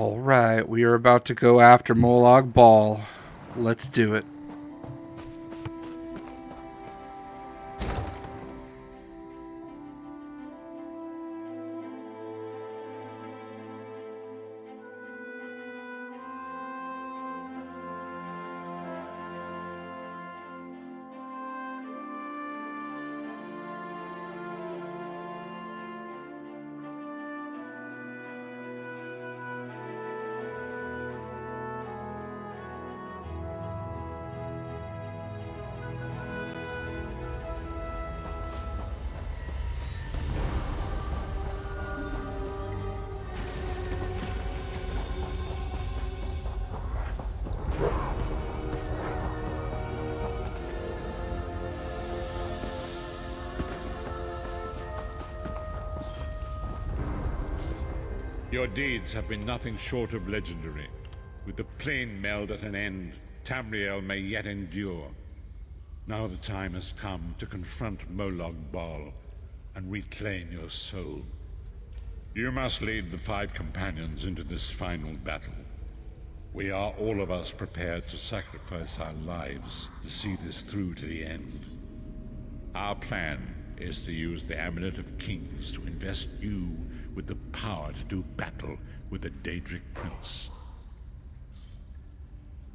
Alright, we are about to go after Molag Bal. Let's do it. Your deeds have been nothing short of legendary. With the plane meld at an end, Tamriel may yet endure. Now the time has come to confront Molag Bal and reclaim your soul. You must lead the 5 companions into this final battle. We are all of us prepared to sacrifice our lives to see this through to the end. Our plan is to use the Amulet of Kings to invest you with the power to do battle with the Daedric Prince.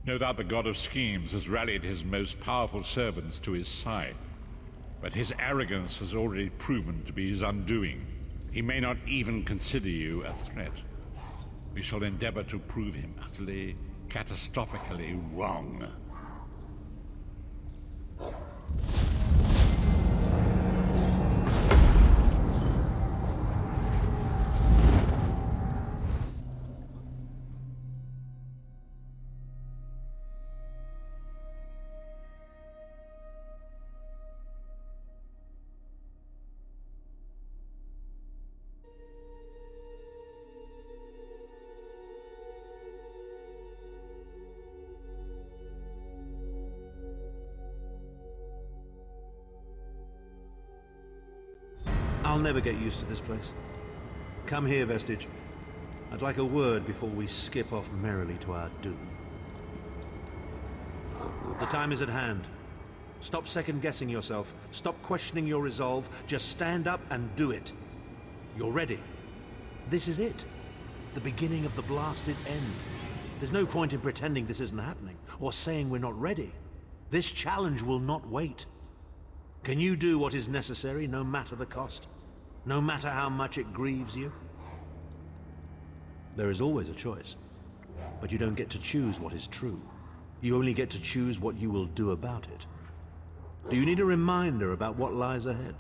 No doubt the God of Schemes has rallied his most powerful servants to his side, but his arrogance has already proven to be his undoing. He may not even consider you a threat. We shall endeavor to prove him utterly, catastrophically wrong. I'll never get used to this place. Come here, Vestige. I'd like a word before we skip off merrily to our doom. The time is at hand. Stop second-guessing yourself. Stop questioning your resolve. Just stand up and do it. You're ready. This is it. The beginning of the blasted end. There's no point in pretending this isn't happening, or saying we're not ready. This challenge will not wait. Can you do what is necessary, no matter the cost? No matter how much it grieves you? There is always a choice, but you don't get to choose what is true. You only get to choose what you will do about it. Do you need a reminder about what lies ahead?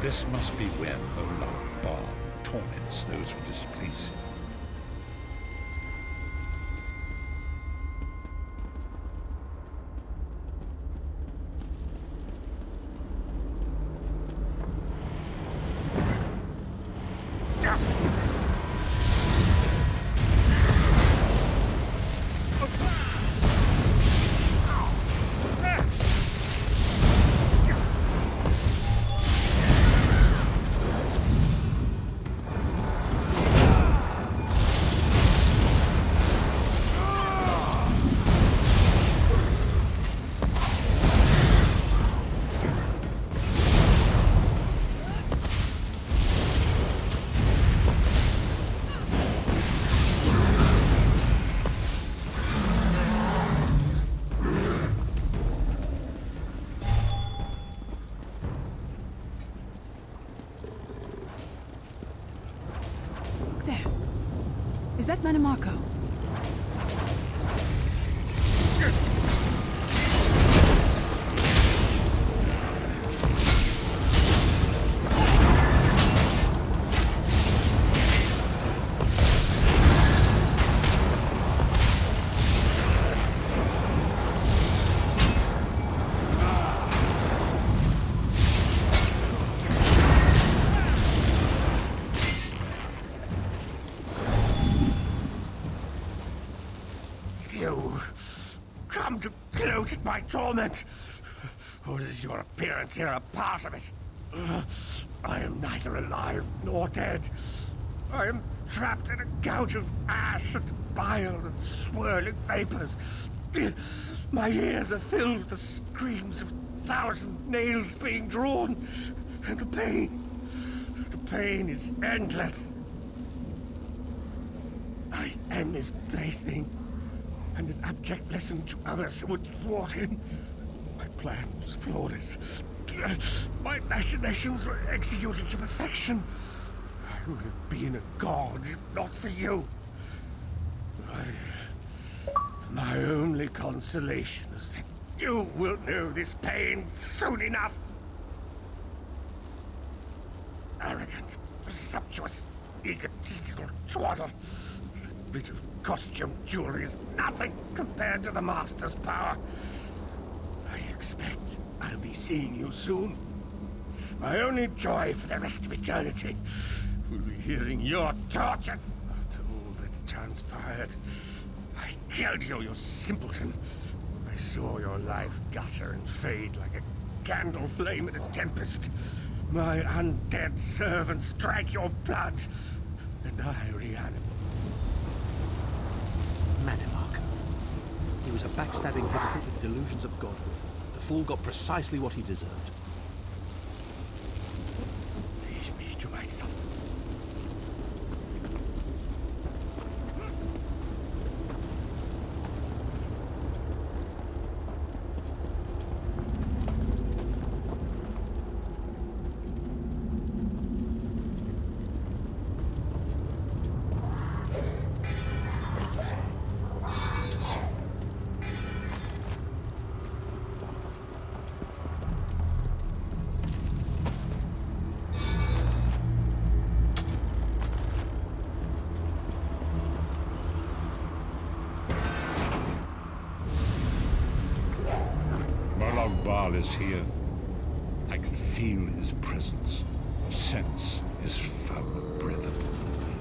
This must be where Molag Bal torments those who displease him. Is that Manamako? You come to gloat at my torment, or is your appearance here a part of it? I am neither alive nor dead. I am trapped in a gout of ash and bile and swirling vapors. My ears are filled with the screams of 1,000 nails being drawn, and the pain is endless. I am his plaything, and an abject lesson to others who would thwart him. My plan was flawless. My machinations were executed to perfection. I would have been a god if not for you. My only consolation is that you will know this pain soon enough. Arrogant, presumptuous, egotistical twaddle. A bit of costume jewelry is nothing compared to the Master's power. I expect I'll be seeing you soon. My only joy for the rest of eternity will be hearing your torture. After all that's transpired, I killed you, you simpleton. I saw your life gutter and fade like a candle flame in a tempest. My undead servants drank your blood, and I reanimated. Manamako. He was a backstabbing hypocrite with delusions of godhood. The fool got precisely what he deserved. Leave me to myself. Molag Bal is here. I can feel his presence, sense his foul breath upon the wind.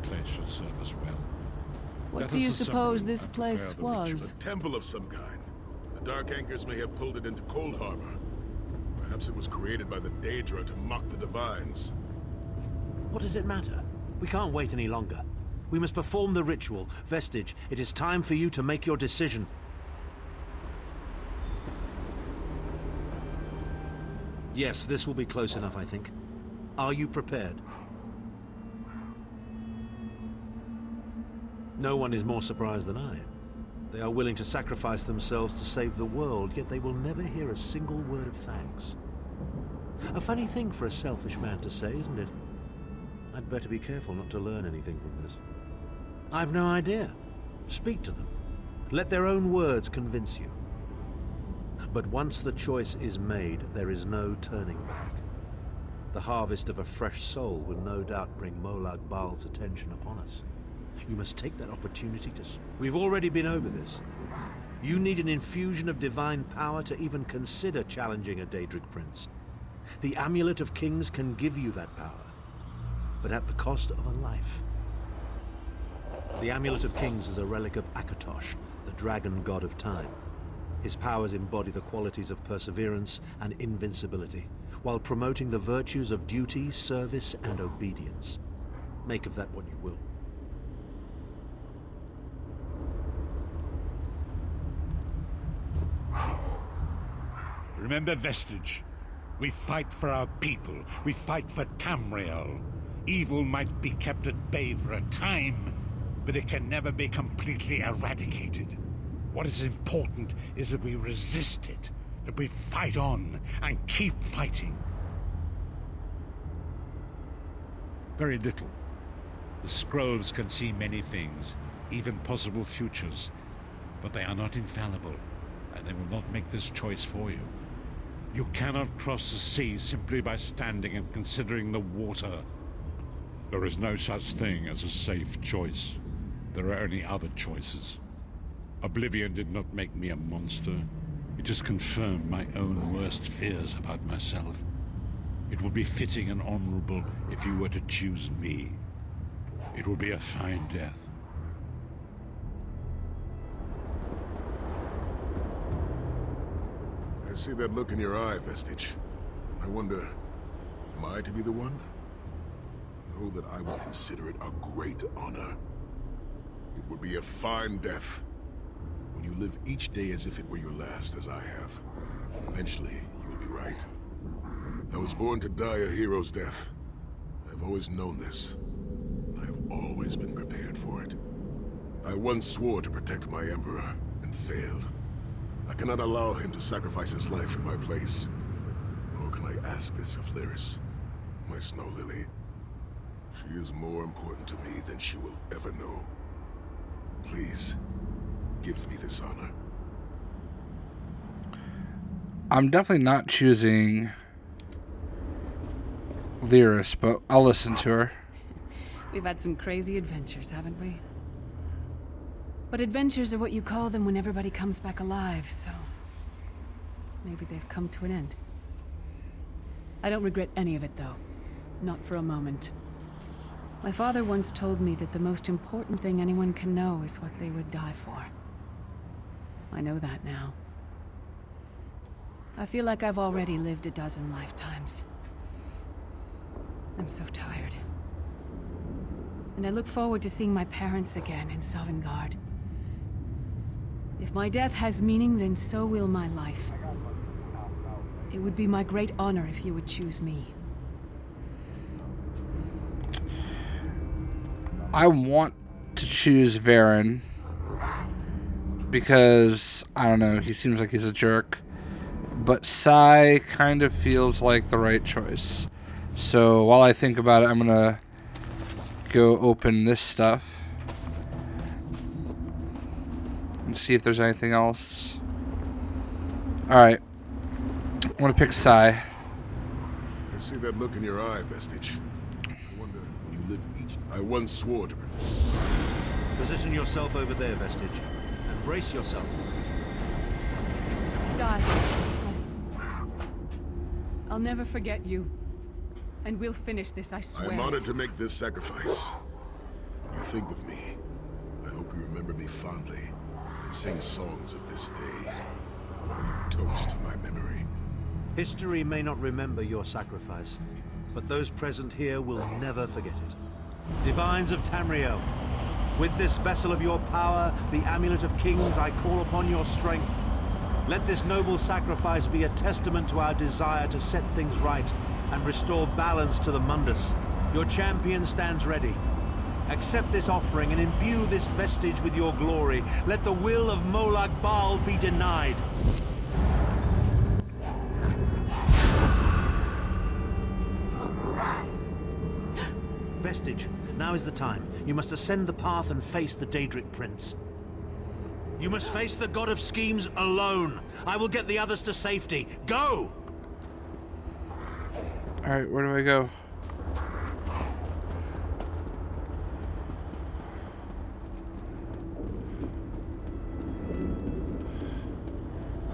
place should serve us well. What Let do us you assemble suppose and this prepare place the ritual. was? A temple of some kind. The Dark Anchors may have pulled it into Cold Harbor. Perhaps it was created by the Daedra to mock the Divines. What does it matter? We can't wait any longer. We must perform the ritual. Vestige, it is time for you to make your decision. Yes, this will be close enough, I think. Are you prepared? No one is more surprised than I. They are willing to sacrifice themselves to save the world, yet they will never hear a single word of thanks. A funny thing for a selfish man to say, isn't it? I'd better be careful not to learn anything from this. I've no idea. Speak to them. Let their own words convince you. But once the choice is made, there is no turning back. The harvest of a fresh soul will no doubt bring Molag Bal's attention upon us. You must take that opportunity to... We've already been over this. You need an infusion of divine power to even consider challenging a Daedric prince. The Amulet of Kings can give you that power, but at the cost of a life. The Amulet of Kings is a relic of Akatosh, the dragon god of time. His powers embody the qualities of perseverance and invincibility, while promoting the virtues of duty, service, and obedience. Make of that what you will. Remember, Vestige. We fight for our people. We fight for Tamriel. Evil might be kept at bay for a time, but it can never be completely eradicated. What is important is that we resist it, that we fight on and keep fighting. Very little. The scrolls can see many things, even possible futures, but they are not infallible, and they will not make this choice for you. You cannot cross the sea simply by standing and considering the water. There is no such thing as a safe choice. There are only other choices. Oblivion did not make me a monster. It just confirmed my own worst fears about myself. It would be fitting and honorable if you were to choose me. It would be a fine death. I see that look in your eye, Vestige. I wonder, am I to be the one? Know that I would consider it a great honor. It would be a fine death. When you live each day as if it were your last, as I have. Eventually, you'll be right. I was born to die a hero's death. I've always known this. I have always been prepared for it. I once swore to protect my Emperor, and failed. I cannot allow him to sacrifice his life in my place. Nor can I ask this of Lyris, my snow lily. She is more important to me than she will ever know. Please, give me this honor. I'm definitely not choosing Lyris, but I'll listen to her. We've had some crazy adventures, haven't we? But adventures are what you call them when everybody comes back alive, so... maybe they've come to an end. I don't regret any of it, though. Not for a moment. My father once told me that the most important thing anyone can know is what they would die for. I know that now. I feel like I've already lived a dozen lifetimes. I'm so tired. And I look forward to seeing my parents again in Sovngarde. If my death has meaning, then so will my life. It would be my great honor if you would choose me. I want to choose Varen because, I don't know, he seems like he's a jerk. But Sai kind of feels like the right choice. So while I think about it, I'm going to go open this stuff and see if there's anything else. Alright. I'm going to pick Sai. I see that look in your eye, Vestige. I wonder, when you live each... I once swore to protect... Position yourself over there, Vestige, and brace yourself. Sai, I'll never forget you. And we'll finish this, I swear. I am honored to make this sacrifice. think of me, I hope you remember me fondly and sing songs of this day while you toast to my memory. History may not remember your sacrifice, but those present here will never forget it. Divines of Tamriel, with this vessel of your power, the Amulet of Kings, I call upon your strength. Let this noble sacrifice be a testament to our desire to set things right and restore balance to the Mundus. Your champion stands ready. Accept this offering and imbue this vestige with your glory. Let the will of Molag Bal be denied. Vestige, now is the time. You must ascend the path and face the Daedric Prince. You must face the God of Schemes alone. I will get the others to safety. Go! Alright, where do I go?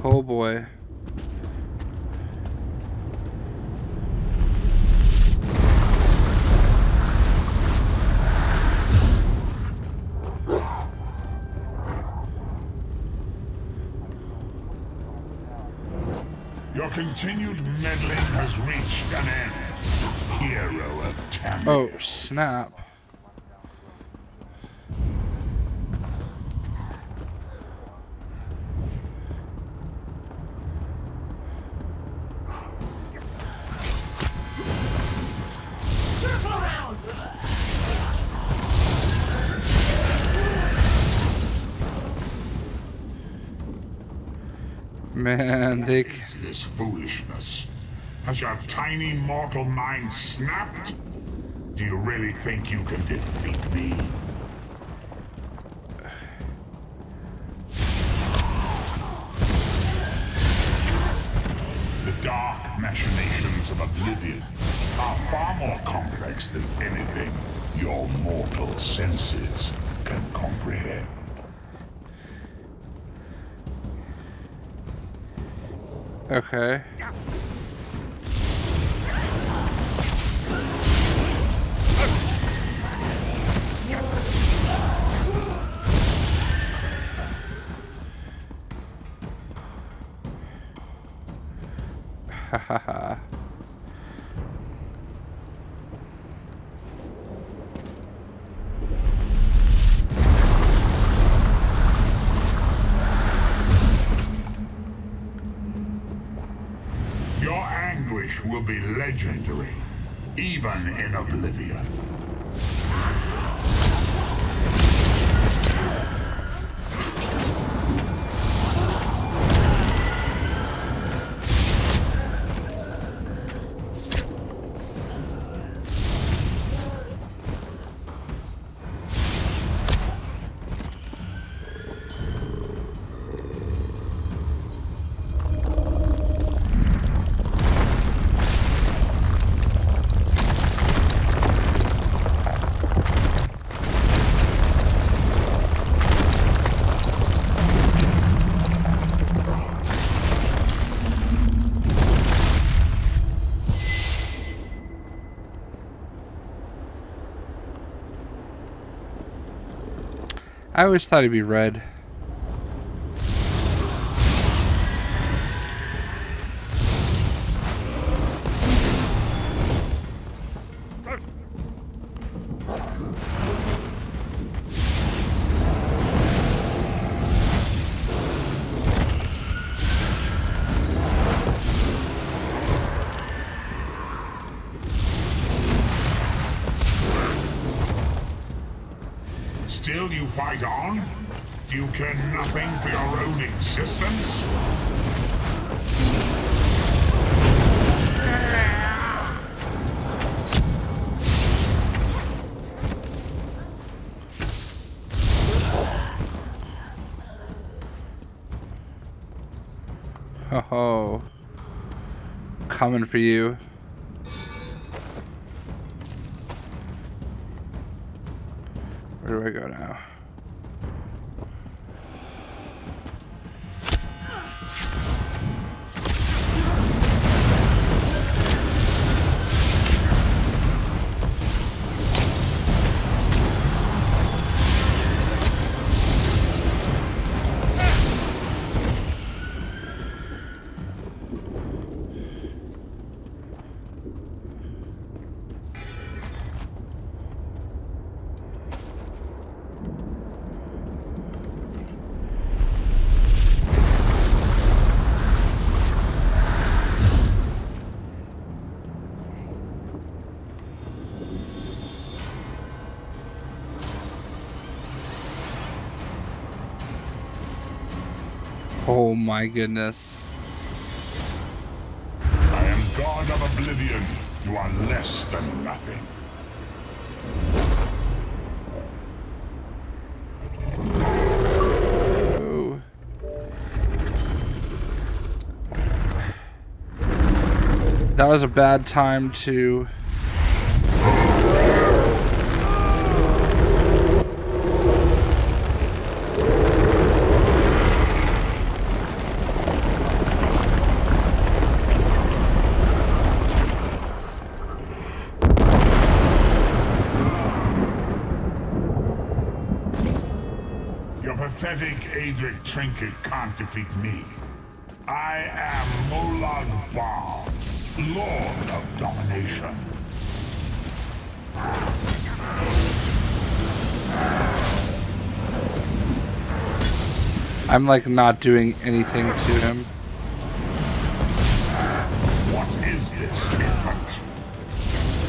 Oh boy. Your continued meddling has reached an end, hero of Tamriel. Oh, snap. Man, they... What is this foolishness? Has your tiny mortal mind snapped? Do you really think you can defeat me? The dark machinations of Oblivion are far more complex than anything your mortal senses can comprehend. Okay. Hahaha. Your anguish will be legendary, even in Oblivion. I always thought he'd be red. Still you fight on? Do you care nothing for your own existence? Oh, coming for you. Where do I go now? Oh my goodness. I am God of Oblivion. You are less than nothing. Oh. That was a bad time to... Your pathetic Adric trinket can't defeat me. I am Molag Bal, Lord of Domination. I'm like not doing anything to him. What is this, infant?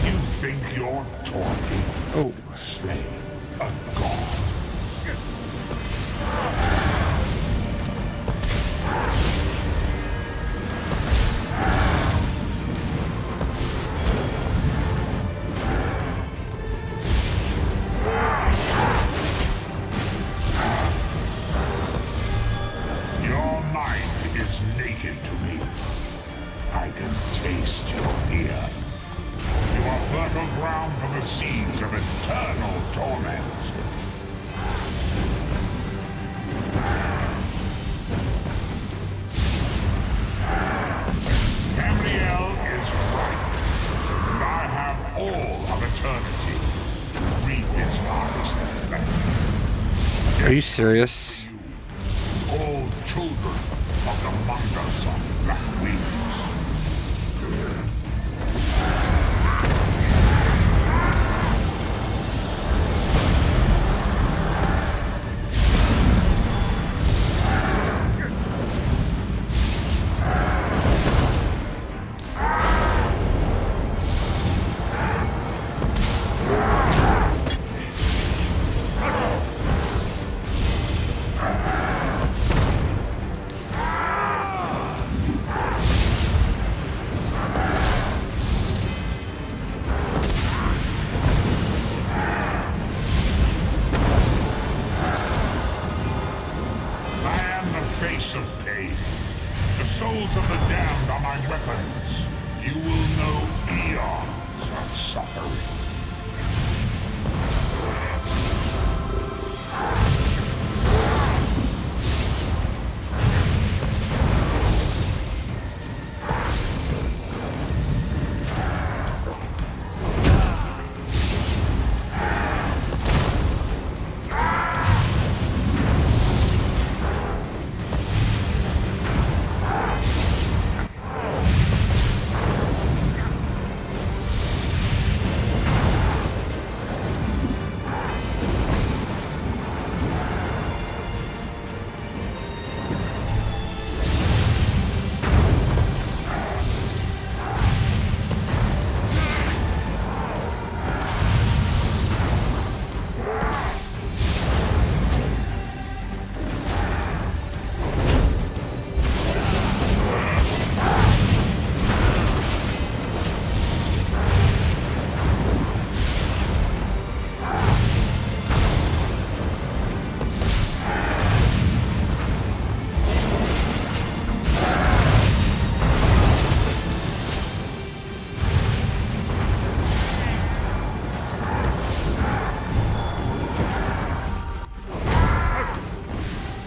You think you're talking? Oh. Slay a god. Your mind is naked to me. I can taste your fear. You are fertile ground for the seeds of eternal torment. Tamriel is right, and I have all of eternity to reap its harvest and plant. Are you serious? All children of the Mandas of Black Wings. Face of pain. The souls of the damned are my weapons. You will know eons of suffering.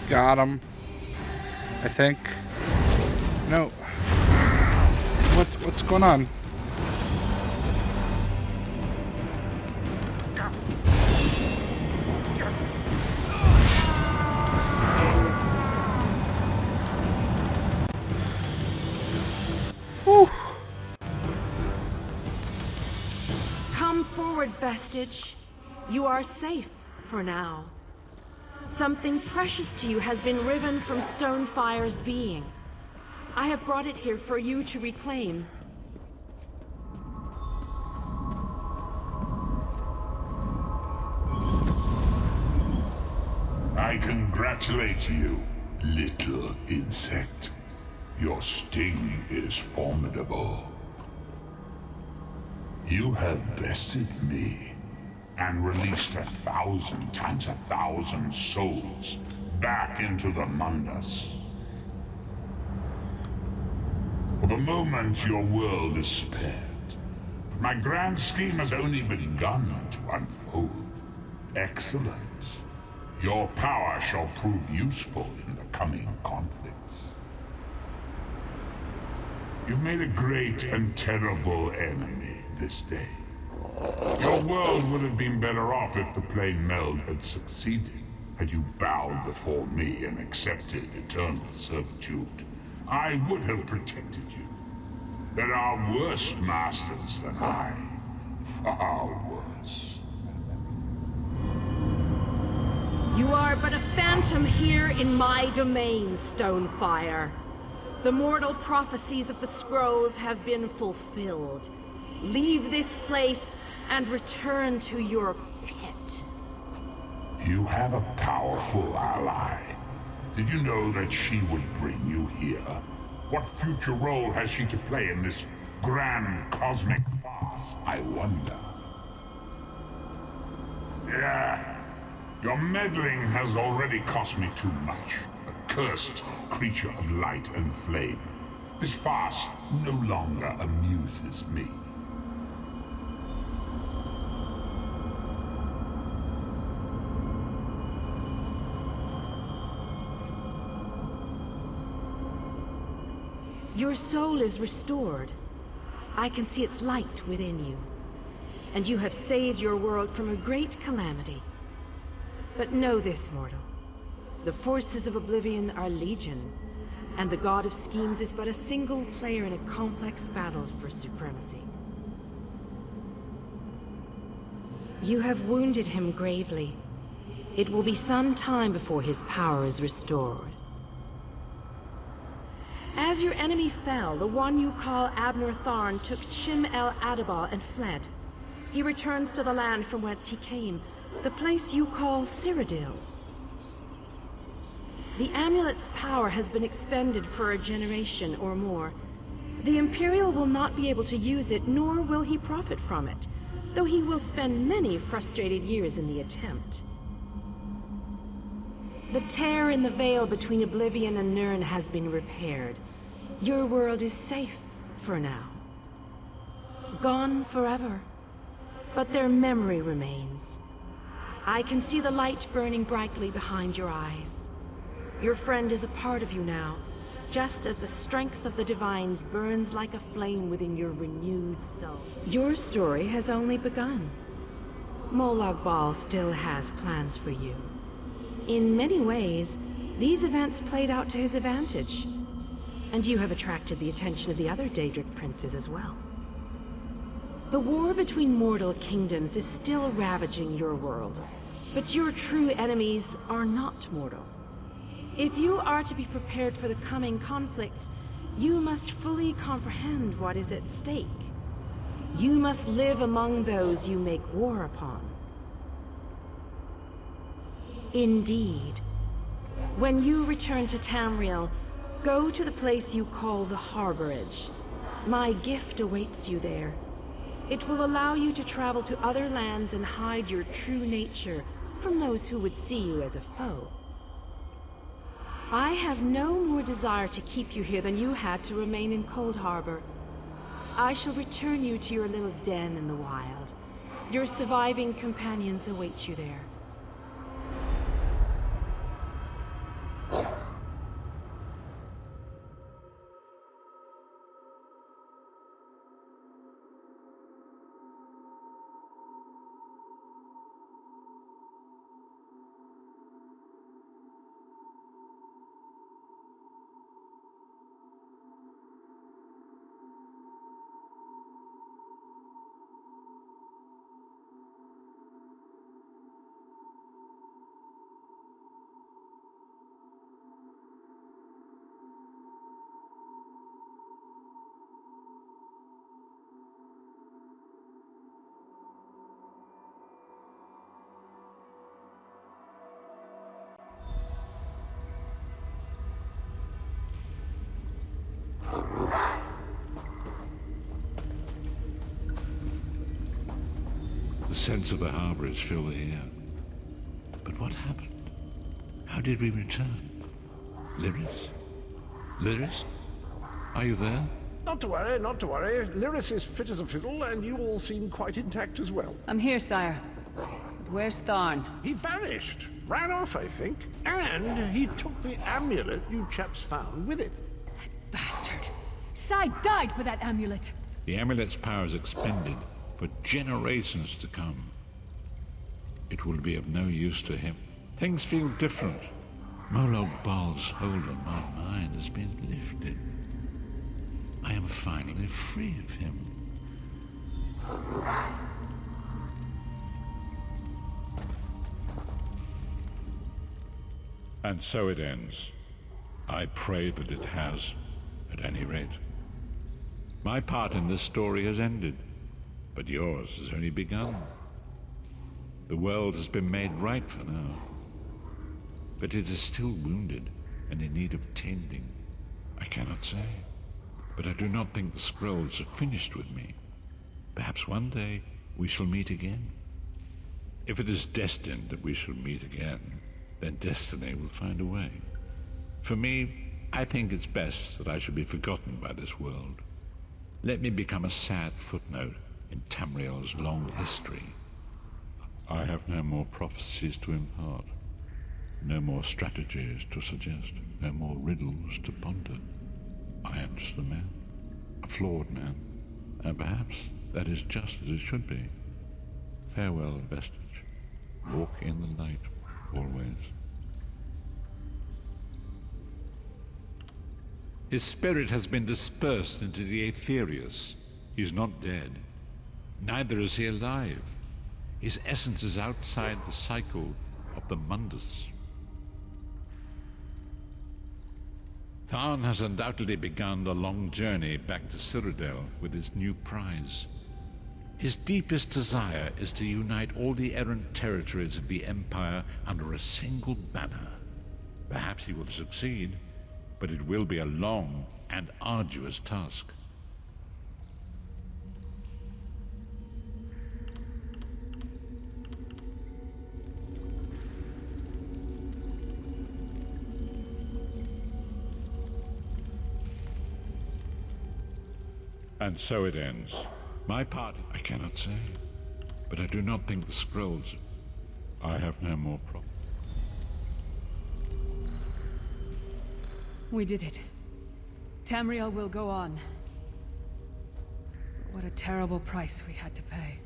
Got him. I think. No. What's going on? Whew. Come forward, Vestige. You are safe for now. Something precious to you has been riven from Stonefire's being. I have brought it here for you to reclaim. I congratulate you, Little insect, your sting is formidable. You have bested me and released 1,000 times 1,000 souls back into the Mundus. For the moment, your world is spared. But my grand scheme has only begun to unfold. Excellent. Your power shall prove useful in the coming conflicts. You've made a great and terrible enemy this day. Your world would have been better off if the plane meld had succeeded, had you bowed before me and accepted eternal servitude. I would have protected you. There are worse masters than I. Far worse. You are but a phantom here in my domain, Stonefire. The mortal prophecies of the scrolls have been fulfilled. Leave this place and return to your pit. You have a powerful ally. Did you know that she would bring you here? What future role has she to play in this grand cosmic farce, I wonder? Yeah. Your meddling has already cost me too much. A cursed creature of light and flame. This farce no longer amuses me. Your soul is restored. I can see its light within you. And you have saved your world from a great calamity. But know this, mortal. The forces of Oblivion are legion, and the God of Schemes is but a single player in a complex battle for supremacy. You have wounded him gravely. It will be some time before his power is restored. As your enemy fell, the one you call Abner Tharn took Chim El Adabah and fled. He returns to the land from whence he came, the place you call Cyrodiil. The amulet's power has been expended for a generation or more. The Imperial will not be able to use it, nor will he profit from it, though he will spend many frustrated years in the attempt. The tear in the veil between Oblivion and Nirn has been repaired. Your world is safe for now. Gone forever, but their memory remains. I can see the light burning brightly behind your eyes. Your friend is a part of you now, just as the strength of the Divines burns like a flame within your renewed soul. Your story has only begun. Molag Bal still has plans for you. In many ways, these events played out to his advantage. And you have attracted the attention of the other Daedric princes as well. The war between mortal kingdoms is still ravaging your world, but your true enemies are not mortal. If you are to be prepared for the coming conflicts, you must fully comprehend what is at stake. You must live among those you make war upon. Indeed. When you return to Tamriel, go to the place you call the Harborage. My gift awaits you there. It will allow you to travel to other lands and hide your true nature from those who would see you as a foe. I have no more desire to keep you here than you had to remain in Cold Harbor. I shall return you to your little den in the wild. Your surviving companions await you there. sense of the harbor is still the air. But what happened? How did we return? Lyris? Lyris? Are you there? Not to worry, not to worry. Lyris is fit as a fiddle, and you all seem quite intact as well. I'm here, sire. But where's Tharn? He vanished. Ran off, I think. And he took the amulet you chaps found with him. Bastard! Sai died for that amulet! The amulet's power is expended for generations to come. It will be of no use to him. Things feel different. Molag Bal's hold on my mind has been lifted. I am finally free of him. And so it ends. I pray that it has, at any rate. My part in this story has ended, but yours has only begun. The world has been made right for now, but it is still wounded and in need of tending. I cannot say, but I do not think the scrolls are finished with me. Perhaps one day we shall meet again. If it is destined that we shall meet again, then destiny will find a way. For me, I think it's best that I should be forgotten by this world. Let me become a sad footnote in Tamriel's long history. I have no more prophecies to impart, no more strategies to suggest, no more riddles to ponder. I am just a man, a flawed man, and perhaps that is just as it should be. Farewell, Vestige. Walk in the light, always. His spirit has been dispersed into the Aetherius. He is not dead. Neither is he alive. His essence is outside the cycle of the Mundus. Tharn has undoubtedly begun a long journey back to Cyrodiil with his new prize. His deepest desire is to unite all the errant territories of the Empire under a single banner. Perhaps he will succeed, but it will be a long and arduous task. And so it ends. My part, I cannot say, but I do not think the scrolls... I have no more problem. We did it. Tamriel will go on. What a terrible price we had to pay.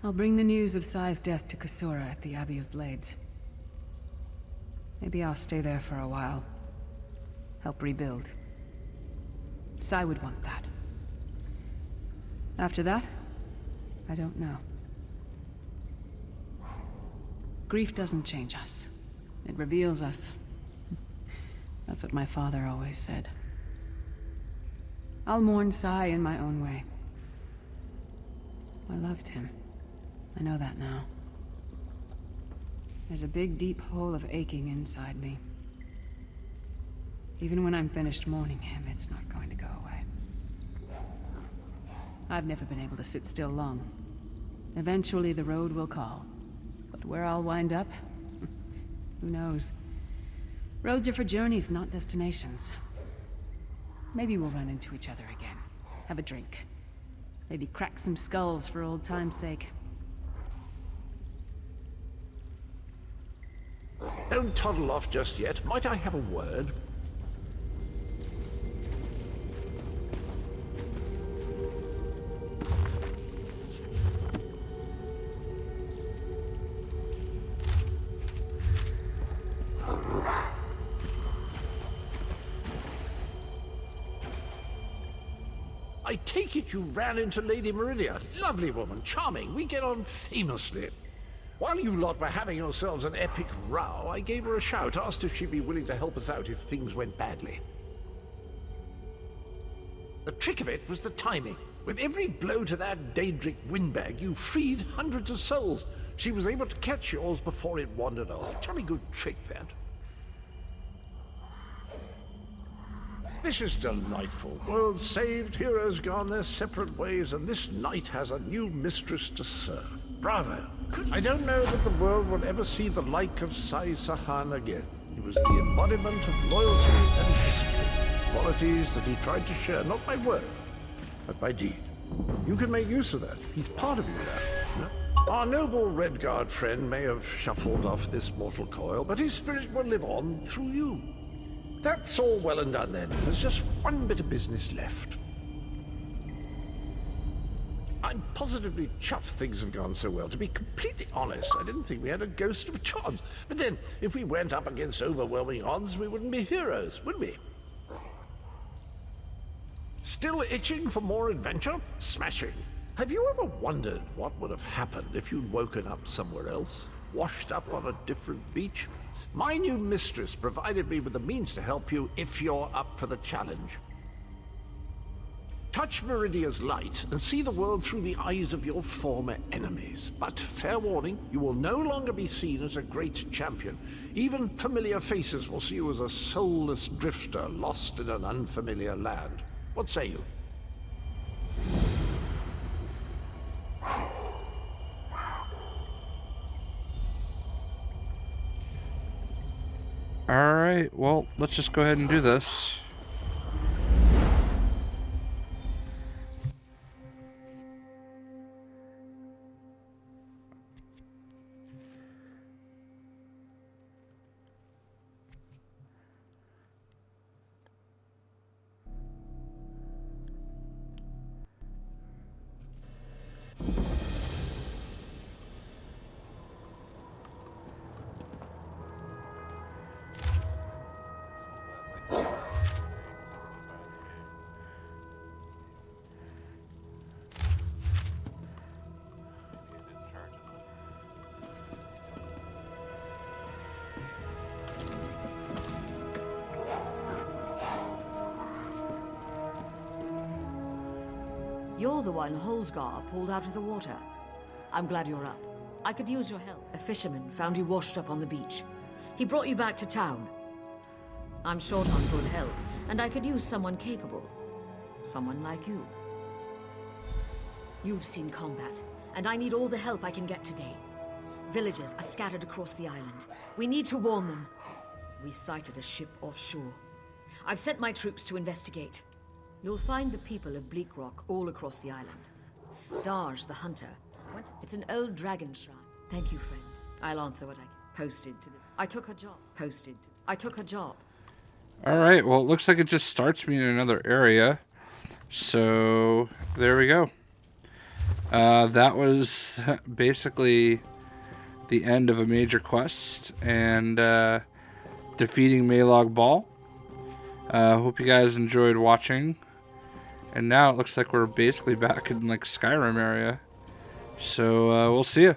I'll bring the news of Sai's death to Kasura at the Abbey of Blades. Maybe I'll stay there for a while. Help rebuild. Sai would want that. After that, I don't know. Grief doesn't change us. It reveals us. That's what my father always said. I'll mourn Sai in my own way. I loved him. I know that now. There's a big, deep hole of aching inside me. Even when I'm finished mourning him, it's not going to go away. I've never been able to sit still long. Eventually the road will call. But where I'll wind up? Who knows? Roads are for journeys, not destinations. Maybe we'll run into each other again. Have a drink. Maybe crack some skulls for old time's sake. Don't toddle off just yet. Might I have a word? I take it you ran into Lady Meridia. Lovely woman, charming. We get on famously. While you lot were having yourselves an epic row, I gave her a shout, asked if she'd be willing to help us out if things went badly. The trick of it was the timing. With every blow to that Daedric windbag, you freed hundreds of souls. She was able to catch yours before it wandered off. Jolly good trick, that. This is delightful. World saved, heroes gone their separate ways, and this knight has a new mistress to serve. Bravo! I don't know that the world will ever see the like of Sai Sahan again. He was the embodiment of loyalty and discipline. Qualities that he tried to share, not by word, but by deed. You can make use of that. He's part of you now. No? Our noble Redguard friend may have shuffled off this mortal coil, but his spirit will live on through you. That's all well and done then. There's just one bit of business left. I'm positively chuffed things have gone so well. To be completely honest, I didn't think we had a ghost of a chance. But then, if we went up against overwhelming odds, we wouldn't be heroes, would we? Still itching for more adventure? Smashing. Have you ever wondered what would have happened if you'd woken up somewhere else? Washed up on a different beach? My new mistress provided me with the means to help you if you're up for the challenge. Touch Meridia's light and see the world through the eyes of your former enemies. But fair warning, you will no longer be seen as a great champion. Even familiar faces will see you as a soulless drifter lost in an unfamiliar land. What say you? Alright, well, let's just go ahead and do this. You're the one Holsgar pulled out of the water. I'm glad you're up. I could use your help. A fisherman found you washed up on the beach. He brought you back to town. I'm short on good help, and I could use someone capable. Someone like you. You've seen combat, and I need all the help I can get today. Villagers are scattered across the island. We need to warn them. We sighted a ship offshore. I've sent my troops to investigate. You'll find the people of Bleak Rock all across the island. Darj, the hunter. What? It's an old dragon shrine. Thank you, friend. I'll answer what I posted to this. I took her job. Posted. I took her job. Alright, well, it looks like it just starts me in another area. So, there we go. That was basically the end of a major quest and defeating Molag Bal. Hope you guys enjoyed watching. And now it looks like we're basically back in like Skyrim area. So we'll see you.